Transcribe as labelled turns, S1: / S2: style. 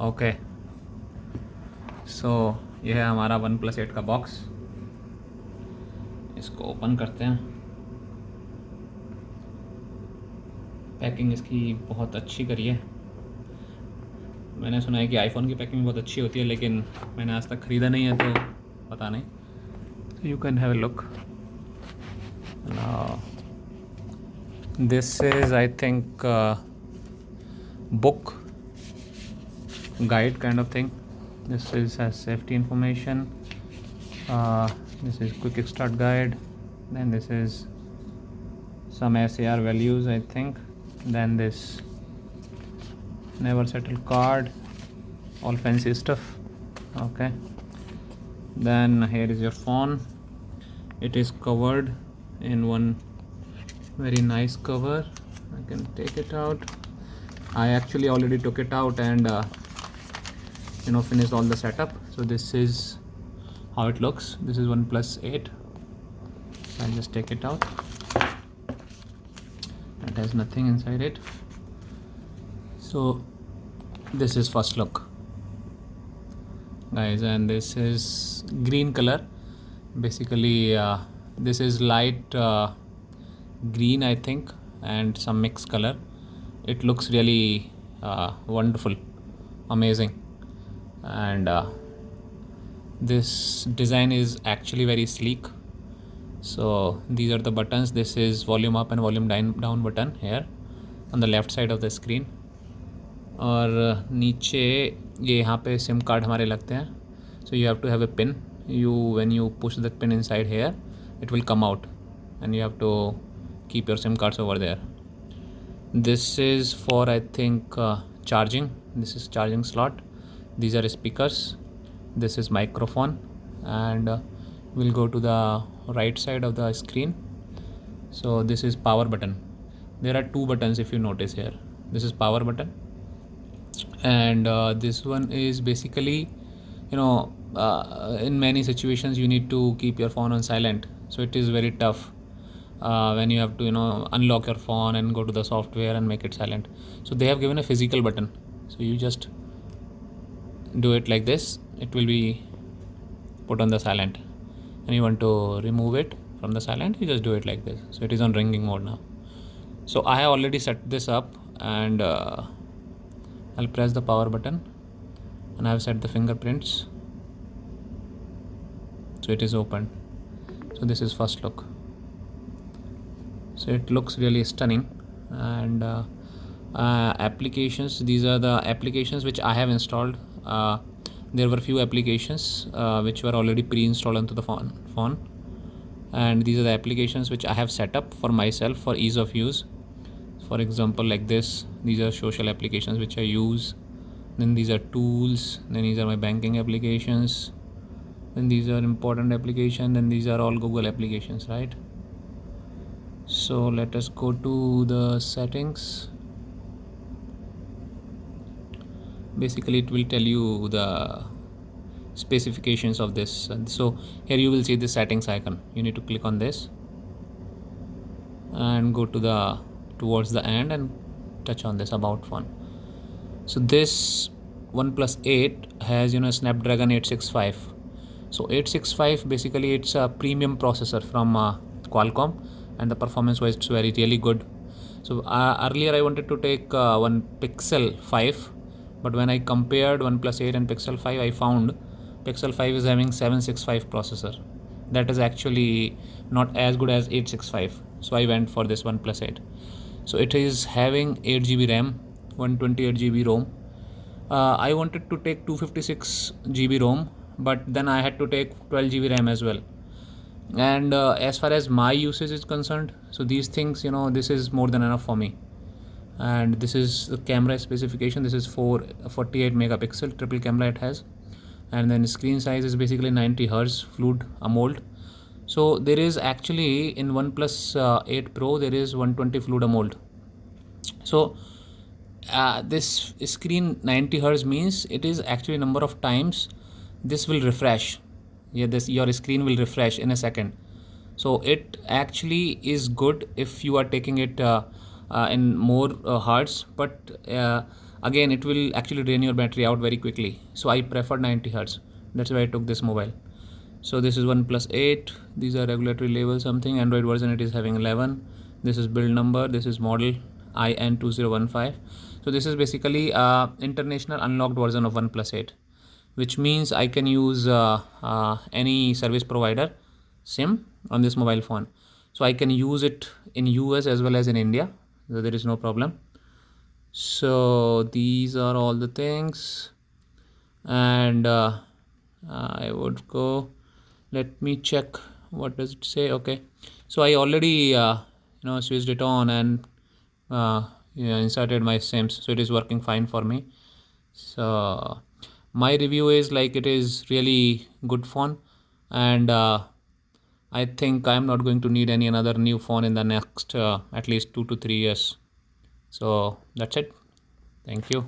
S1: Okay, सो ये है हमारा वन प्लस 8 का बॉक्स। इसको ओपन करते हैं। पैकिंग इसकी बहुत अच्छी करी है। मैंने सुना है कि आईफोन की पैकिंग बहुत अच्छी होती है, लेकिन मैंने आज तक ख़रीदा नहीं है, तो पता नहीं। You can have a look. This is I think book guide kind of thing. This is has safety information. This is quick start guide. Then this is some SAR values, I think. Then this never settle card, all fancy stuff. Okay, then here is your phone. It is covered in one very nice cover. I can take it out. I actually already took it out and finished all the setup. So this is how it looks. This is OnePlus 8. I'll just take it out. It has nothing inside it. So this is first look, guys, and this is green color. Basically this is light green, I think, and some mixed color. It looks really wonderful, amazing, and this design is actually very sleek. So these are the buttons. This is volume up and volume down button here on the left side of the screen. और नीचे ये यहाँ पे SIM card हमारे लगते हैं. So you have to have a pin. When you push the pin inside here, it will come out, and you have to keep your SIM cards over there. This is for, I think, charging. This is charging slot. These are speakers. This is microphone, and we'll go to the right side of the screen. So this is power button. There are two buttons if you notice here. This is power button, and this one is basically, in many situations you need to keep your phone on silent, so it is very tough when you have to unlock your phone and go to the software and make it silent. So they have given a physical button, so you just do it like this. It will be put on the silent, and you want to remove it from the silent, you just do it like this. So it is on ringing mode now. So I have already set this up, and I'll press the power button, and I have set the fingerprints, so it is open. So this is first look. So it looks really stunning. And applications, these are the applications which I have installed. There were few applications which were already pre-installed onto the phone, and these are the applications which I have set up for myself for ease of use. For example, like this, these are social applications which I use. Then these are tools. Then these are my banking applications. Then these are important applications. Then these are all Google applications, right? So let us go to the settings. Basically it will tell you the specifications of this. And so here you will see the settings icon. You need to click on this and go to towards the end and touch on this about phone. So this OnePlus 8 has Snapdragon 865. So 865, basically it's a premium processor from Qualcomm, and the performance wise it's very really good. So earlier I wanted to take one Pixel 5, but when I compared OnePlus 8 and Pixel 5, I found Pixel 5 is having 765 processor. That is actually not as good as 865. So I went for this OnePlus 8. So it is having 8 GB RAM, 128 GB ROM. I wanted to take 256 GB ROM, but then I had to take 12 GB RAM as well. And as far as my usage is concerned, so these things, this is more than enough for me. And this is the camera specification. This is 48 megapixel triple camera it has, and then screen size is basically 90 Hz fluid AMOLED. So there is actually in OnePlus 8 Pro there is 120 fluid AMOLED. So this screen 90 Hz means it is actually number of times this will refresh. Your screen will refresh in a second. So it actually is good if you are taking it in more hertz, but again it will actually drain your battery out very quickly. So I prefer 90 hertz. That's why I took this mobile. So this is OnePlus 8. These are regulatory labels, something. Android version it is having 11. This is build number. This is model IN2015. So this is basically international unlocked version of OnePlus 8, which means I can use any service provider SIM on this mobile phone. So I can use it in US as well as in India. So there is no problem. So these are all the things, and I would go, let me check what does it say. Okay, so I already switched it on and inserted my sims, so it is working fine for me. So my review is like it is really good phone, and I think I'm not going to need any another new phone in the next at least 2 to 3 years. So that's it. Thank you.